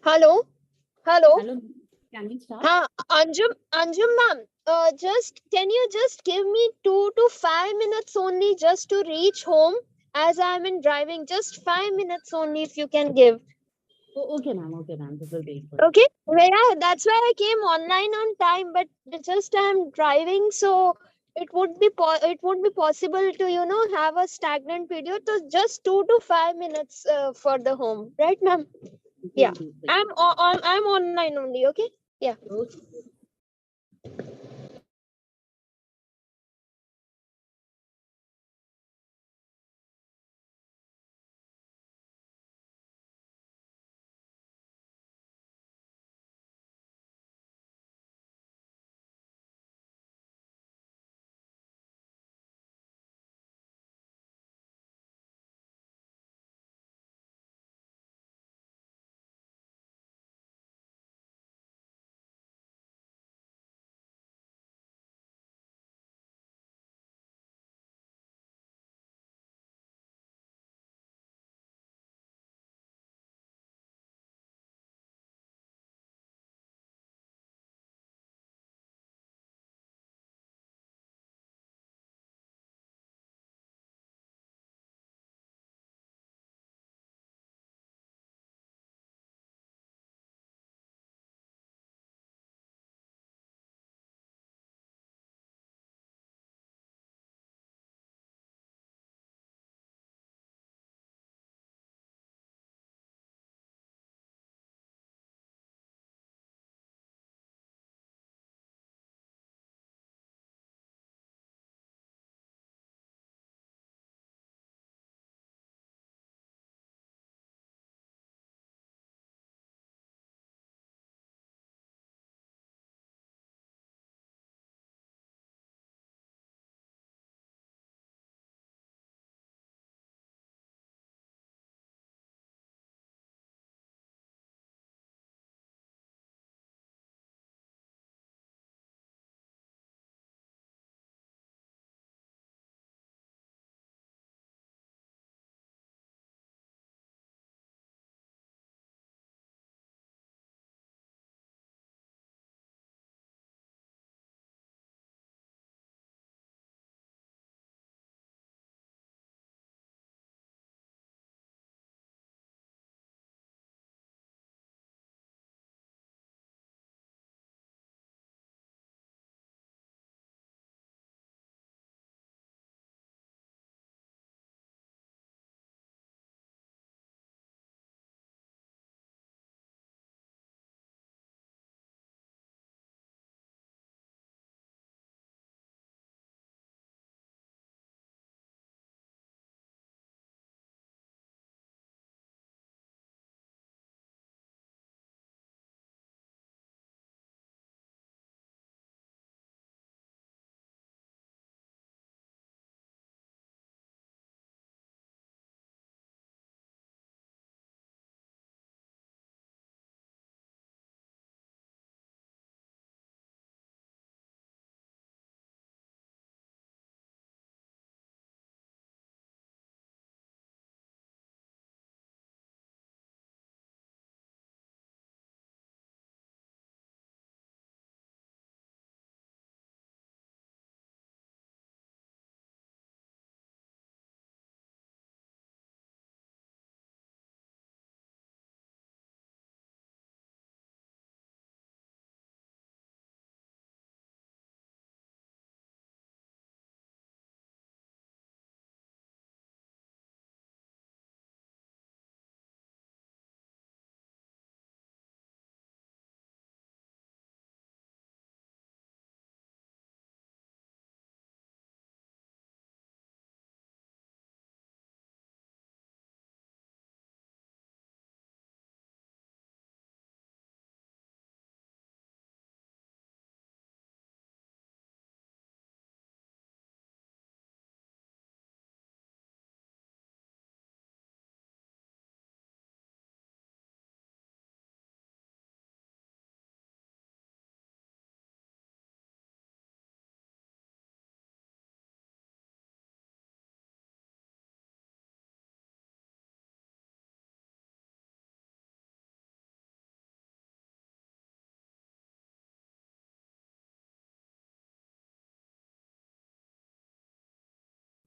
Hello, hello. Hello, can we start? Anjum ma'am. Just can you just give me 2 to 5 minutes only just to reach home as I'm in driving. Just 5 minutes only if you can give. Oh, okay, ma'am. Okay, ma'am. We will wait for you. Okay. Well, yeah, that's why I came online on time, but just I'm driving, so it would be possible to have a stagnant video. So just 2 to 5 minutes for the home, right, ma'am? We Yeah. will do for you. I'm online only. Okay. Yeah. Okay.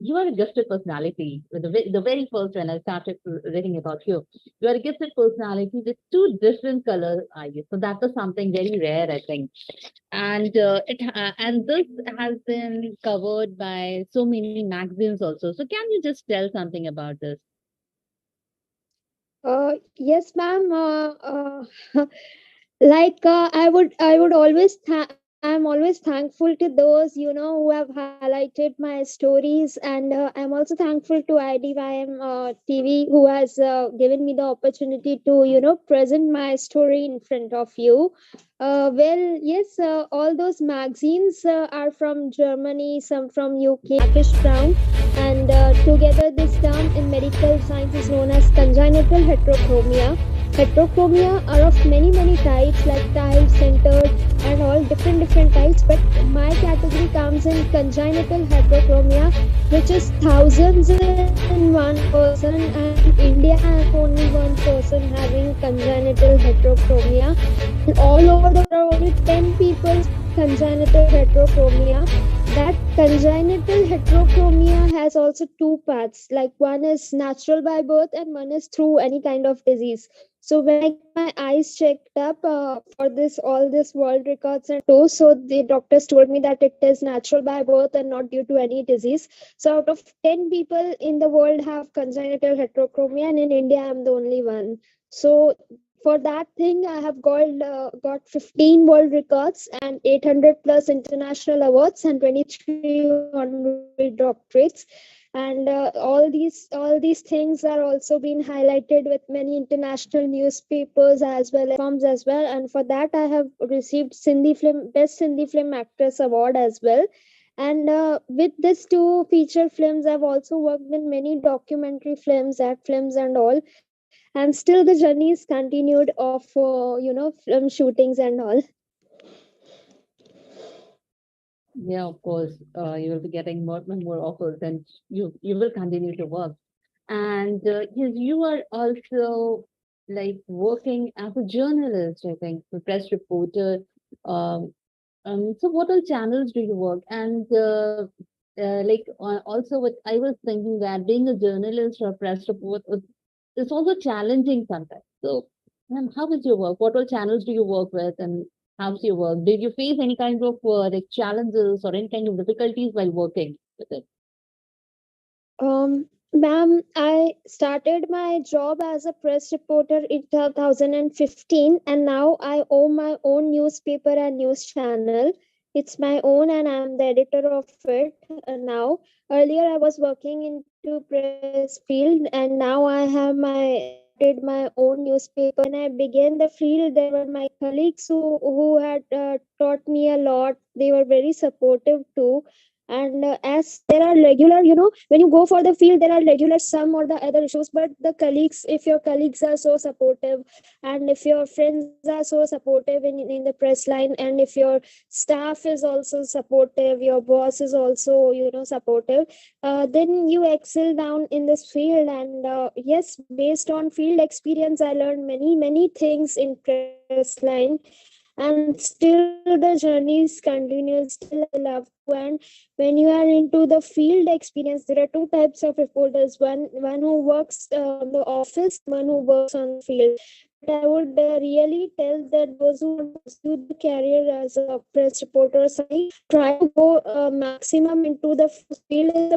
you are a gifted personality. The very first when I started reading about you, you are a gifted personality with two different color eyes. So that is something very rare, I think. And this has been covered by so many magazines also. So can you just tell something about this? Yes, ma'am. I would always I'm always thankful to those who have highlighted my stories, and I'm also thankful to IDYM TV, who has given me the opportunity to present my story in front of you. Well, yes, all those magazines are from Germany, some from UK, Marcus Brown, and together this term in medical science is known as congenital heterochromia. Heterochromia are of many types, like tile, centered, and all different types. But my category comes in congenital heterochromia, which is thousands in one person. And in India, I'm only one person having congenital heterochromia. And all over the world, there are only 10 people with congenital heterochromia. That congenital heterochromia has also two paths, like one is natural by birth and one is through any kind of disease. So when I get my eyes checked up for this all this world records and photos, so the doctors told me that it is natural by birth and not due to any disease. So out of 10 people in the world have congenital heterochromia, and in India I'm the only one. So for that thing, I have got 15 world records and 800 plus international awards and 23 honorary doctorates. And all these things are also being highlighted with many international newspapers as well as platforms as well. And for that, I have received Sindhi film Best Sindhi Film Actress award as well. And with this two feature films, I've also worked in many documentary films, ad films, and all. And still, the journey is continued of film shootings and all. Yeah, of course. You will be getting more and more offers, and you will continue to work. And yes, you are also like working as a journalist, I think, a press reporter. Um, so what all channels do you work? And also, what I was thinking that being a journalist or a press reporter is also challenging sometimes. So, how is your work? What all channels do you work with, and how's your work? Did you face any kind of like challenges or any kind of difficulties while working with it? Ma'am, I started my job as a press reporter in 2015, and now I own my own newspaper and news channel. It's my own, and I'm the editor of it now. Earlier, I was working into press field, and now I have my started my own newspaper. When I began the field, there were my colleagues who had taught me a lot. They were very supportive too. And as there are regular, when you go for the field, there are regular some or the other issues, but the colleagues, if your colleagues are so supportive, and if your friends are so supportive in the press line, and if your staff is also supportive, your boss is also supportive, then you excel down in this field. And yes, based on field experience, I learned many things in press line. And still the journey is continuous. Still I love to. And when you are into the field experience, there are two types of reporters, one who works on the office and one who works on the field. But I would really tell that those who want to pursue the career as a press reporter or something, try to go maximum into the field. Field is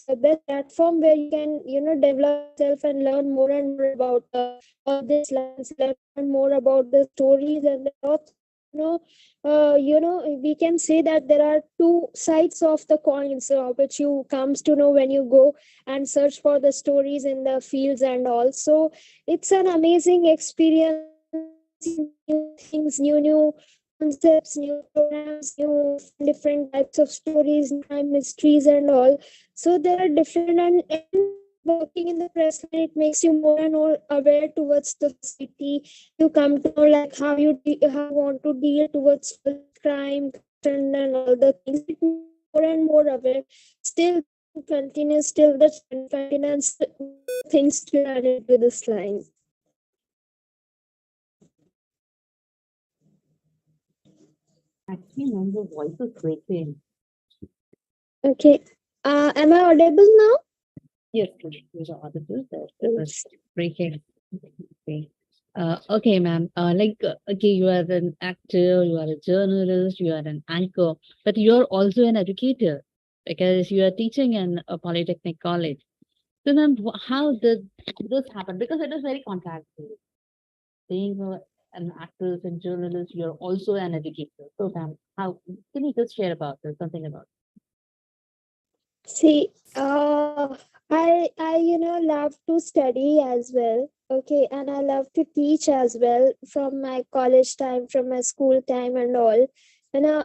the best platform where you can develop yourself and learn more and more about all these lines, learn more about the stories. And there are lots of we can say that there are two sides of the coins, which you comes to know when you go and search for the stories in the fields and all. So it's an amazing experience. You learn new things, new concepts, new programs, new different types of stories, new crime mysteries and all. So there are different, and working in the press line, it makes you more and more aware towards the society. You come to know like how you want to deal towards all this crime, corruption, and all the things. It makes you more and more aware. Still, the journey continues. Still, the journey continues. More things to learn into this line. Actually, ma'am, your voice is breaking. Okay. Am I audible now? Yes, those are audible. There was Yes. breaking. Okay. Okay, ma'am. Okay, you are an actor, you are a journalist, you are an anchor, but you are also an educator because you are teaching in a polytechnic college. So, ma'am, how did this happen? Because it is very contradictory. Being an actor and journalist, you are also an educator. So, ma'am, how can you just share about this, something about See, I love to study as well. Okay, and I love to teach as well from my college time, from my school time, and all.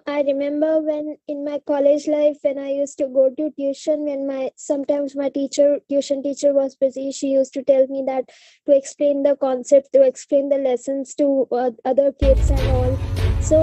I remember when in my college life, when I used to go to tuition, when my sometimes my tuition teacher was busy, she used to tell me that to explain the concept, to explain the lessons to other kids and all. So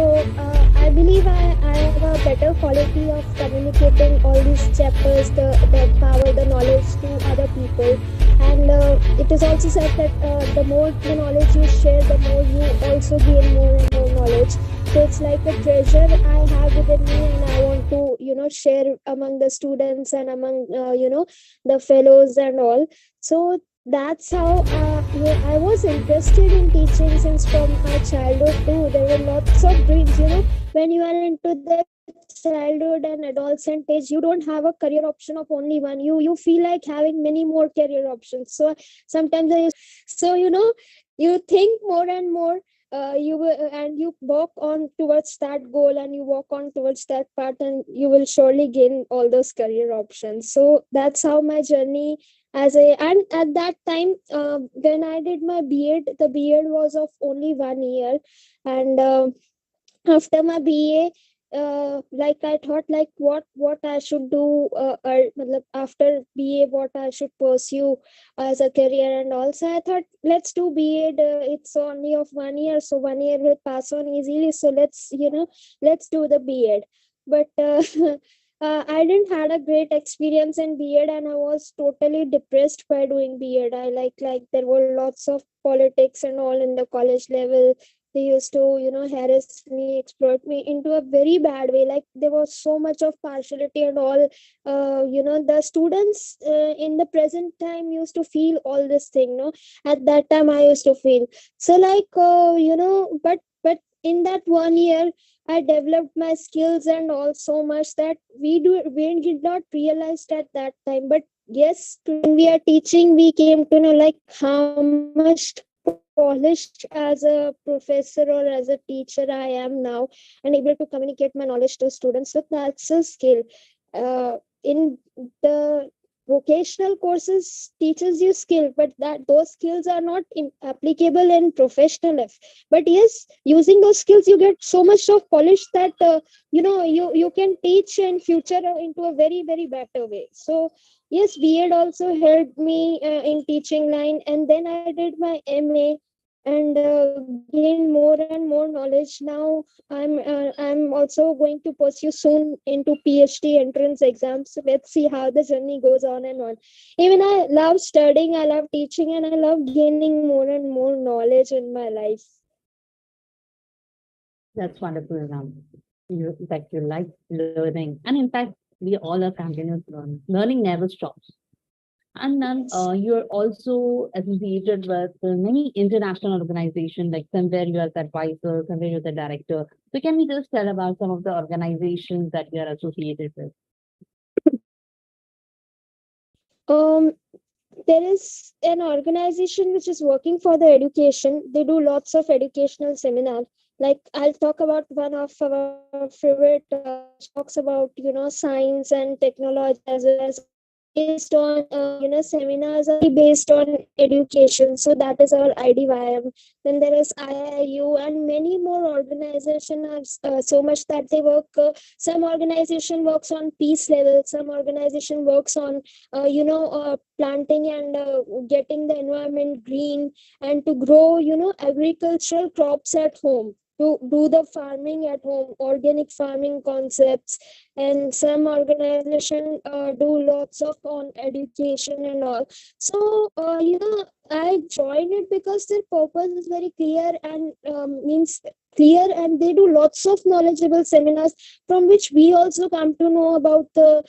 I believe I have a better quality of communicating all these chapters, the power, the knowledge to other people. And it is also said that the more the knowledge you share, the more you also gain more and more knowledge. So it's like a treasure I have within me, and I want to share among the students and among the fellows and all. So that's how I was interested in teaching since from my childhood too. There were lots of dreams, when you are into the childhood and adolescent age, you don't have a career option of only one. You feel like having many more career options. So sometimes I used so you think more and more, and you walk on towards that goal, and you walk on towards that path, and you will surely gain all those career options. So that's how my journey as a and at that time, when I did my beard, the beard was of only 1 year. And after my BA, like I thought like what I should do, matlab after BA, what I should pursue as a career. And also I thought, let's do BA. It's only of 1 year, so 1 year will pass on easily. So let's do the BA. But I didn't had a great experience in BA, and I was totally depressed by doing BA. I like there were lots of politics and all in the college level. They used to harass me, exploit me into a very bad way. Like there was so much of partiality and all. The students in the present time used to feel all this thing, no. At that time I used to feel so like, but in that 1 year I developed my skills and all so much that we did not realize at that time. But yes, today when we are teaching, we came to know like how much polished as a professor or as a teacher I am now, and able to communicate my knowledge to students. So that's a skill. In the vocational courses teaches you skill, but that those skills are not applicable in professional life. But yes, using those skills you get so much of polish that you can teach in future into a very very better way. So yes, B.Ed also helped me in teaching line, and then I did my MA and gained more and more knowledge. Now I'm also going to pursue soon into PhD entrance exams. So let's see how the journey goes on and on. Even I love studying, I love teaching, and I love gaining more and more knowledge in my life. that's wonderful, ma'am. You like learning, and in fact, we all are continuous learning. Learning never stops. And then Yes. you're also associated with many international organizations, like somewhere you are the advisor, somewhere you're the director. So can we just tell about some of the organizations that you are associated with? Um, there is an organization which is working for the education. They do lots of educational seminars. Like I'll talk about one of our favorite, which talks about science and technology, as well as based on seminars are based on education. So that is our IDYM. Then there is IIU and many more organizations are so much that they work. Some organization works on peace level. Some organization works on planting and getting the environment green, and to grow agricultural crops at home, to do the farming at home, organic farming concepts. And some organization do lots of on education and all. So I joined it because their purpose is very clear, and means clear, and they do lots of knowledgeable seminars from which we also come to know about the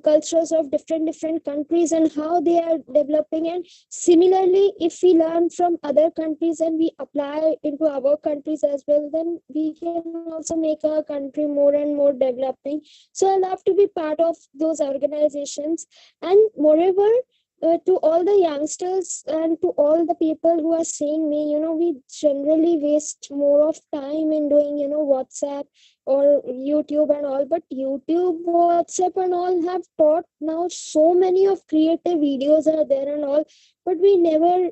cultures of different countries and how they are developing. And similarly, if we learn from other countries and we apply into our countries as well, then we can also make our country more and more developing. So I love to be part of those organizations. And moreover, to all the youngsters and to all the people who are seeing me, we generally waste more of time in doing, WhatsApp or YouTube and all. But YouTube, WhatsApp, and all have taught now so many of creative videos are there and all. But we never,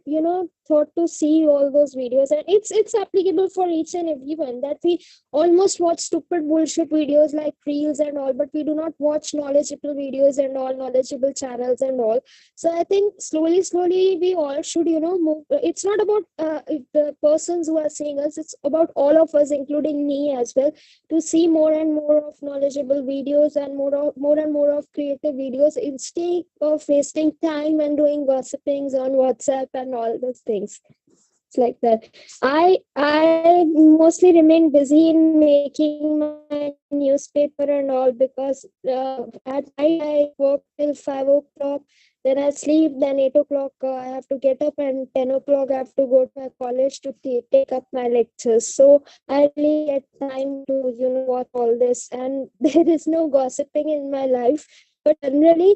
thought to see all those videos, and it's applicable for each and everyone, that we almost watch stupid bullshit videos like reels and all, but we do not watch knowledgeable videos and all, knowledgeable channels and all. So I think slowly we all should, move. It's not about the persons who are seeing us, it's about all of us, including me as well, to see more and more of knowledgeable videos and more and more of creative videos, instead of wasting time and doing gossipings on WhatsApp and all those things. It's like that. I mostly remain busy in making my newspaper and all, because at night I work till 5 o'clock, then I sleep, then 8 o'clock I have to get up, and 10 o'clock I have to go to my college to take up my lectures. So I really get time to watch all this, and there is no gossiping in my life. But generally,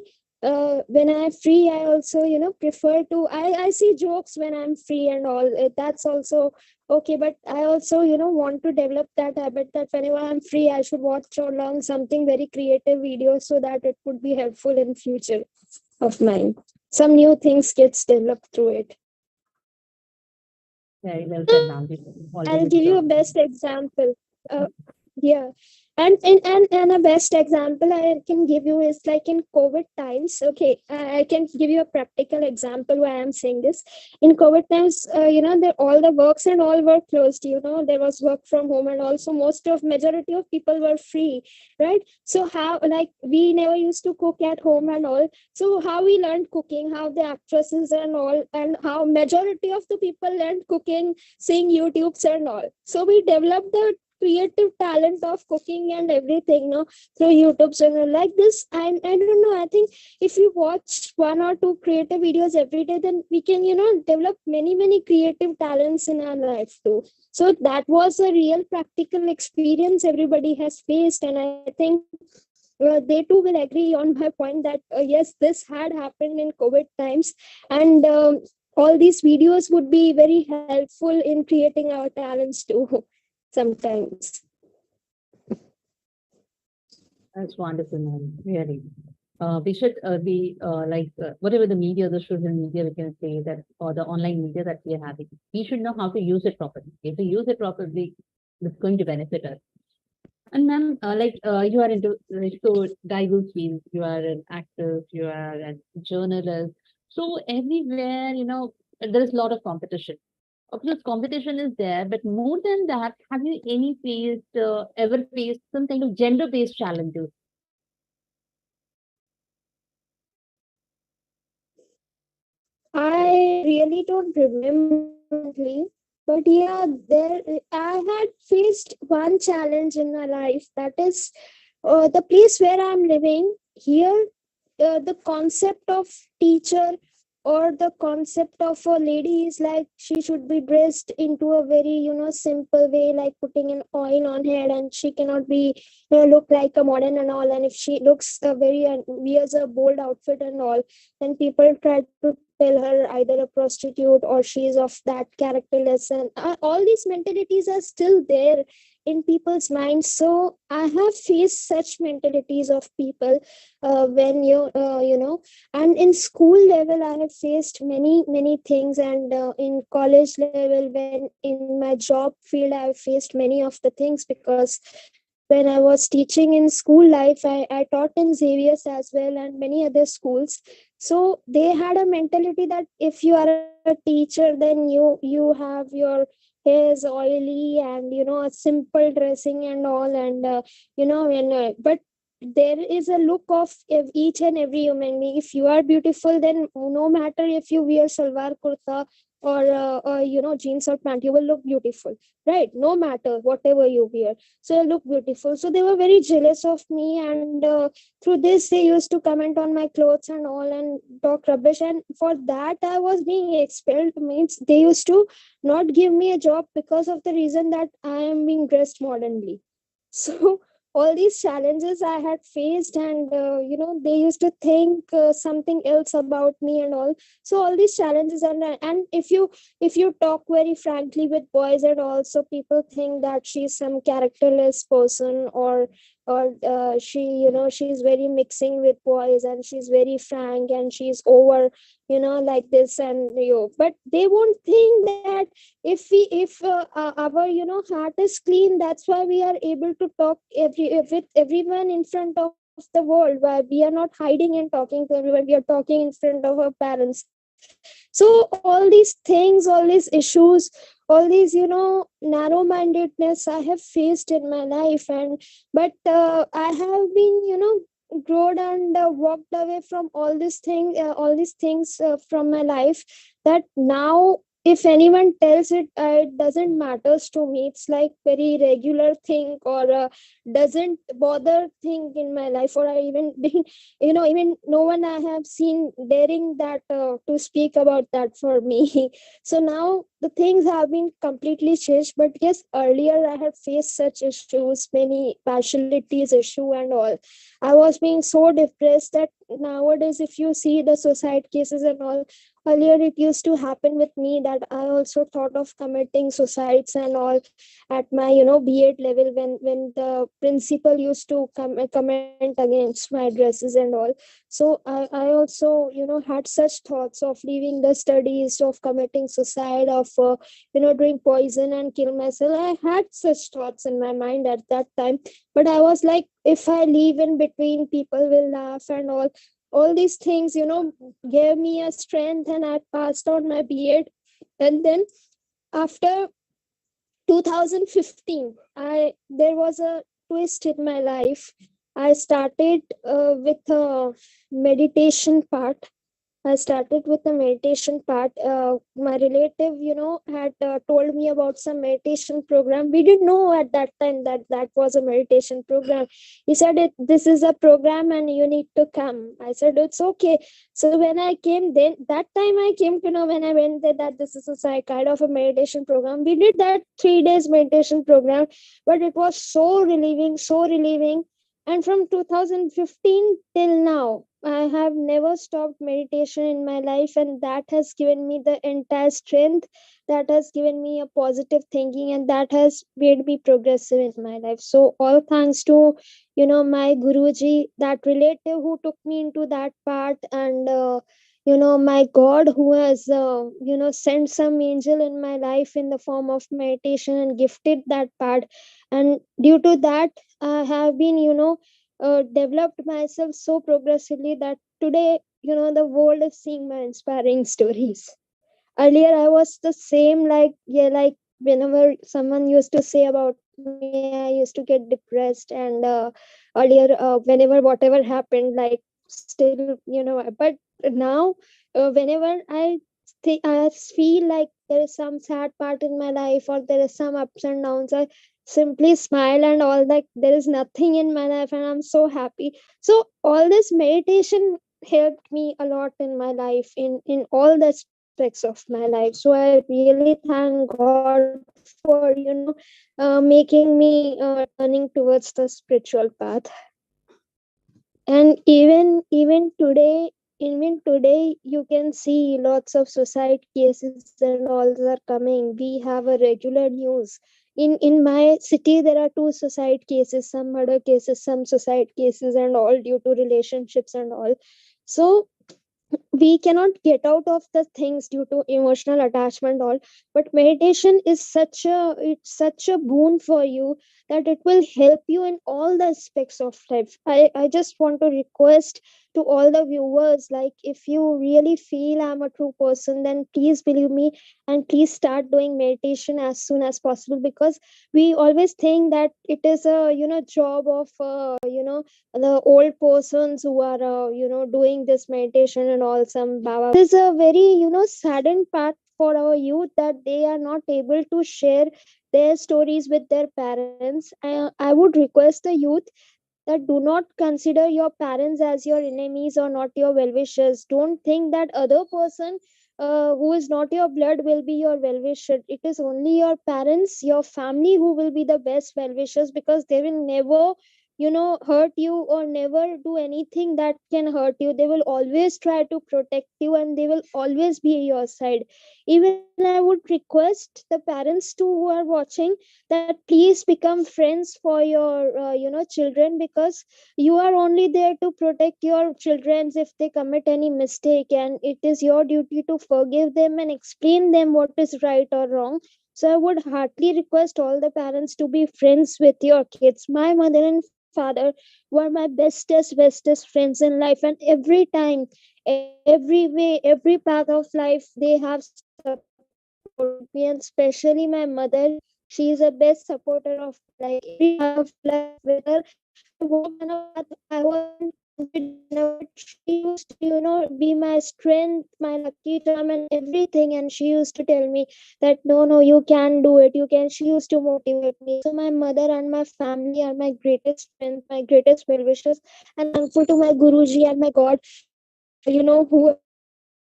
when I'm free, I also, prefer to, I see jokes when I'm free and all. That's also okay, but I also, want to develop that habit that whenever I'm free, I should watch or learn something very creative video, so that it would be helpful in future of mine. Some new things gets developed through it. Very well said, ma'am. We always I'll give you a observe. best example. Yeah. And a best example I can give you is like in COVID times. Okay, I can give you a practical example why I'm saying this. In COVID times, all the works and all were closed. There was work from home, and also most of majority of people were free, right? So how, like, we never used to cook at home and all. So how we learned cooking, how the actresses and all, and how majority of the people learned cooking, seeing YouTubes and all. So we developed the creative talent of cooking and everything, through YouTube channel like this. And I don't know, I think if you watch one or two creative videos every day, then we can, develop many creative talents in our life too. So that was a real practical experience everybody has faced, and I think they too will agree on my point that yes, this had happened in COVID times. And all these videos would be very helpful in creating our talents too sometimes. That's wonderful, ma'am. Really. We should be whatever the media, the social media, we can say that, or the online media that we are having, we should know how to use it properly. If we use it properly, it's going to benefit us. And ma'am, you are into like so diverse fields. You are an actor, you are a journalist. So everywhere, there is a lot of competition. Of course, competition is there, but more than that, have you ever faced some kind of gender-based challenges? I really don't remember currently, but yeah, there I had faced one challenge in my life. That is, the place where I'm living here. The concept of teacher, or the concept of a lady, is like she should be dressed into a very, simple way, like putting an oil on head, and she cannot be, look like a modern and all. And if she looks very wears a bold outfit and all, then people try to tell her either a prostitute or she is of that characterless. And all these mentalities are still there in people's minds. So I have faced such mentalities of people, when and in school level I have faced many things, and in college level, when in my job field I have faced many of the things, because when I was teaching in school life, I taught in Xavier's as well and many other schools. So they had a mentality that if you are a teacher, then you have your hair is oily, and a simple dressing and all. And but there is a look of each and every human being. If you are beautiful, then no matter if you wear salwar kurta, or jeans or pant, you will look beautiful, right? No matter whatever you wear, so you look beautiful. So they were very jealous of me, and through this they used to comment on my clothes and all and talk rubbish, and for that I was being expelled. Means they used to not give me a job because of the reason that I am being dressed modernly. So all these challenges I had faced, and they used to think something else about me and all. So all these challenges, and if you talk very frankly with boys and also, people think that she's some characterless person, or she's very mixing with boys, and she's very frank, and she's over, like this, and but they won't think that if our heart is clean, that's why we are able to talk with everyone in front of the world, where we are not hiding and talking to everyone, we are talking in front of our parents. So all these things, all these issues, all these narrow mindedness I have faced in my life, but I have been grown and walked away from all these things from my life, that now if anyone tells it, it doesn't matters to me. It's like very regular thing, or doesn't bother thing in my life, or I even didn't, even no one I have seen daring that to speak about that for me. So now the things have been completely changed, but yes, earlier I had faced such issues, many partialities issue and all. I was being so depressed that nowadays, if you see the suicide cases and all, earlier it used to happen with me that I also thought of committing suicides and all at my B.Ed level, when the principal used to comment against my dresses and all. So I also had such thoughts of leaving the studies, of committing suicide, of doing poison and kill myself. I had such thoughts in my mind at that time, but I was like, if I leave in between, people will laugh and all these things gave me a strength, and I passed on my B.Ed. And then after 2015, I there was a twist in my life. I started with a meditation part. I started with the meditation part. My relative, had told me about some meditation program. We didn't know at that time that that was a meditation program. He said, this is a program and you need to come. I said, it's okay. So when I came, then that time I came to know, when I went there, that this is kind of a meditation program. We did that 3 days meditation program, but it was so relieving, so relieving. And from 2015 till now, I have never stopped meditation in my life, and that has given me the entire strength, that has given me a positive thinking, and that has made me progressive in my life. So, all thanks to my Guruji, that relative who took me into that path, and my God who has sent some angel in my life in the form of meditation and gifted that path. And due to that, I have been developed myself so progressively that today the world is seeing my inspiring stories. Earlier I was the same, like, yeah, like whenever someone used to say about me, I used to get depressed. And earlier, whenever whatever happened, like, still but now, whenever I feel like there is some sad part in my life, or there is some ups and downs, I simply smile and all, like there is nothing in my life, and I'm so happy. So all this meditation helped me a lot in my life, in all the aspects of my life. So I really thank God for making me turning towards the spiritual path. And even today you can see lots of suicide cases and all are coming. We have a regular news. In my city there are two suicide cases, some murder cases, some suicide cases, and all due to relationships and all. So we cannot get out of the things due to emotional attachment all. But meditation is such a boon for you, that it will help you in all the aspects of life. I just want to request to all the viewers, like, if you really feel I'm a true person, then please believe me, and please start doing meditation as soon as possible, because we always think that it is a job of the old persons who are doing this meditation and all, some baba. It is a very saddened part for our youth that they are not able to share their stories with their parents. I would request the youth that do not consider your parents as your enemies or not your well wishers. Don't think that other person who is not your blood will be your well wisher. It is only your parents, your family who will be the best well wishers, because they will never, hurt you or never do anything that can hurt you. They will always try to protect you and they will always be your side. Even I would request the parents too who are watching that please become friends for your children, because you are only there to protect your children if they commit any mistake, and it is your duty to forgive them and explain them what is right or wrong. So I would heartily request all the parents to be friends with your kids. My mother and father were my bestest friends in life, and every time, every way, every path of life, they have supported me. And especially my mother, she is a best supporter of me. Like every path of life, whether I walked on a path, I wasn't confident enough, but she used to, be my strength, my lucky charm, and everything. And she used to tell me that no, no, you can do it. You can. She used to motivate me. So my mother and my family are my greatest strength, my greatest well wishers. And I'm thankful to my Guruji and my God, whoever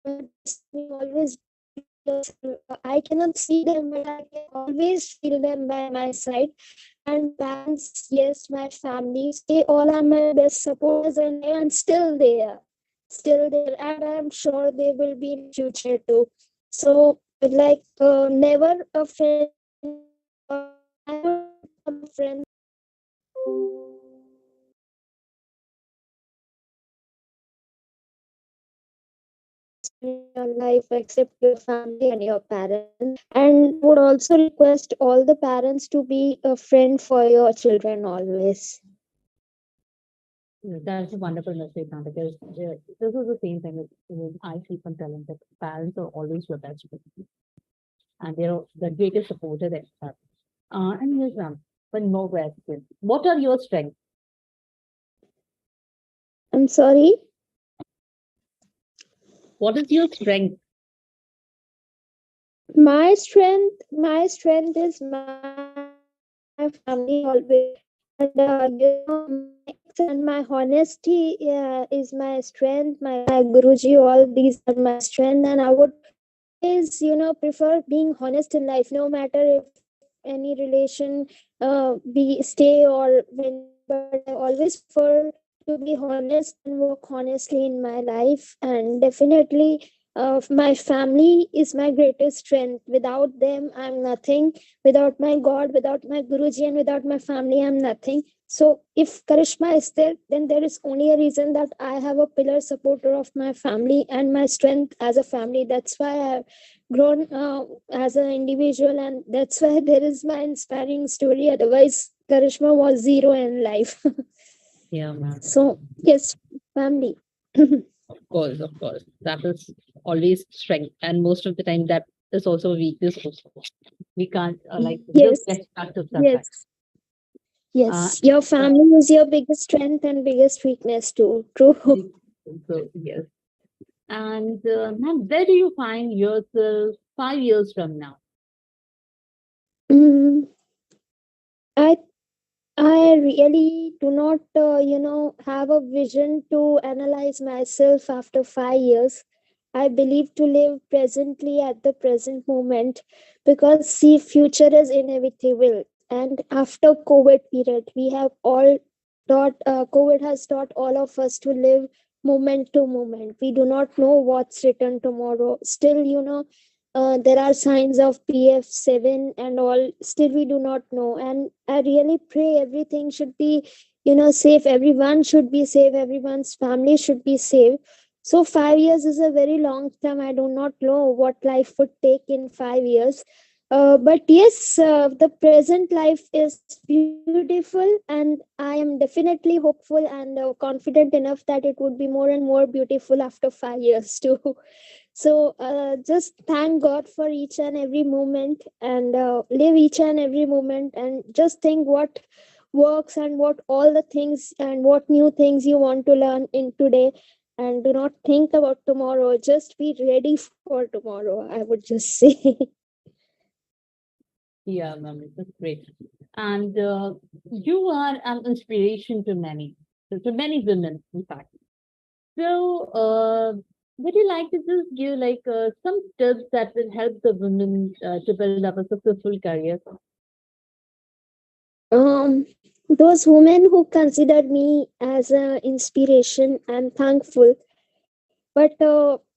blessed me always gave me teachers. I cannot see them, but I can always feel them by my side. And my parents, yes, my families, they all are my best supporters in life, and still there, and I'm sure they will be in future too. So, like, never a friend is lost. I would become a friend with in your life except your family and your parents. And I would also request all the parents to be a friend for your children always. Yeah, that's a wonderful message, now, because this is the same thing I keep on telling that parents are always your best friends and they're the greatest supporter that you have. And here's one more question. What are your strengths? I'm sorry. What is your strength? My strength is my family always. And my ethics and my honesty is my strength. My Guruji, all these are my strength. And I would always prefer being honest in life, no matter if any relation be stay or whenever, but I always prefer to be honest and work honestly in my life. And definitely my family is my greatest strength. Without them I'm nothing. Without my God, without my Guruji, and without my family, I'm nothing. So if Karishma is there, then there is only a reason that I have a pillar supporter of my family and my strength as a family. That's why I've grown as an individual, and that's why there is my inspiring story. Otherwise, Karishma was zero in life. Yeah, ma'am. So yes, family. Of course. That is always strength. And most of the time, that is also a weakness. Also. We can't like Yes, just get stuck to sometimes. yes, Uh, yes. Your uh, family is your biggest strength and biggest weakness too. True. so, yes. And ma'am, where do you find yourself 5 years from now? Mm, I I really do not, have a vision to analyze myself after 5 years. I believe to live presently at the present moment, because see, future is inevitable. And after COVID period, we have all COVID has taught all of us to live moment to moment. We do not know what's written tomorrow. Still, there are signs of PF7 and all. Still, we do not know. And I really pray everything should be, safe. Everyone should be safe. Everyone's family should be safe. So 5 years is a very long time. I do not know what life would take in 5 years. But yes, the present life is beautiful, and I am definitely hopeful and confident enough that it would be more and more beautiful after 5 years too. So just thank God for each and every moment, and live each and every moment, and just think what works and what all the things and what new things you want to learn in today. and do not think about tomorrow. Just be ready for tomorrow, I would just say. Yeah, ma'am, that's great. And you are an inspiration to many, to many women, in fact. So, would you like to just give like some tips that will help the women to build up a successful career? Those women who considered me as an inspiration, I'm thankful, but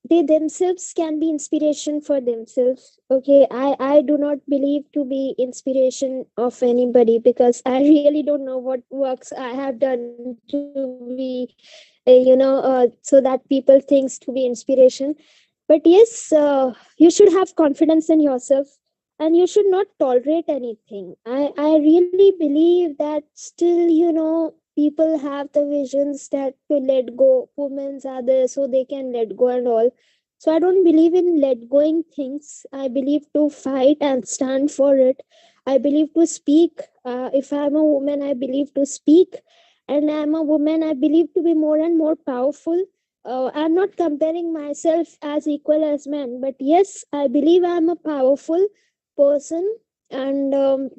they themselves can be inspiration for themselves. Okay, I do not believe to be inspiration of anybody, because I really don't know what works I have done to be so that people thinks to be inspiration. But yes, you should have confidence in yourself, and you should not tolerate anything. I really believe that still, people have the visions that to let go. Women's are there so they can let go and all. So I don't believe in let going things. I believe to fight and stand for it. I believe to speak. If I'm a woman, I believe to speak. And I'm a woman, I believe to be more and more powerful. I'm not comparing myself as equal as men, but yes, I believe I'm a powerful person, and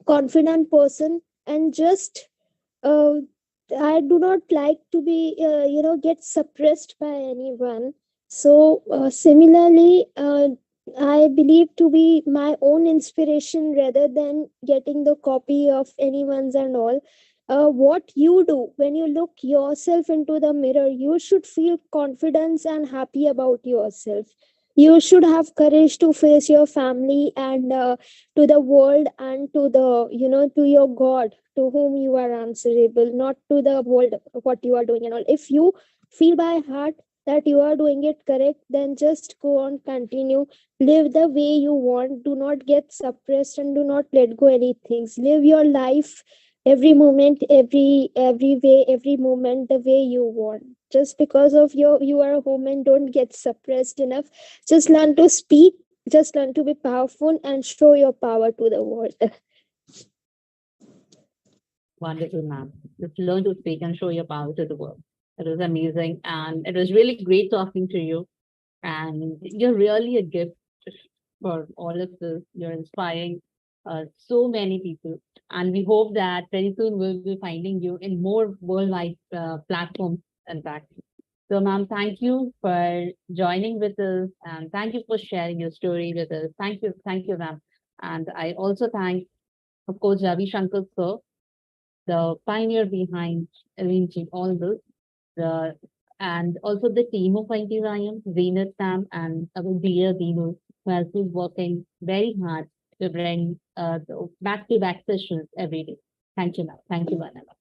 confident person, and just uh, I do not like to be, get suppressed by anyone. So, similarly, I believe to be my own inspiration rather than getting the copy of anyone's and all. What you do when you look yourself into the mirror, you should feel confidence and happy about yourself. You should have courage to face your family and to the world, and to the, to your God, to whom you are answerable, not to the world what you are doing and all. If you feel by heart that you are doing it correct, then just go on, continue, live the way you want. Do not get suppressed and do not let go anything. Live your life, every moment, every way, every moment the way you want. Just because of you are a woman, don't get suppressed enough. Just learn to speak, just learn to be powerful and show your power to the world. Wonderful, ma'am. Just learn to speak and show your power to the world. It was amazing, and it was really great talking to you. And you're really a gift for all of this. You're inspiring so many people, and we hope that very soon we'll be finding you in more worldwide platforms. In fact, so ma'am, thank you for joining with us, and thank you for sharing your story with us. Thank you, ma'am. And I also thank, of course, Ravi Shankar sir, the pioneer behind arranging all this, the, and also the team of ITYM, Zenith Sam, and our dear Dino, who has been working very hard to bring back-to-back sessions every day. Thank you, ma'am. Thank you, Vanessa.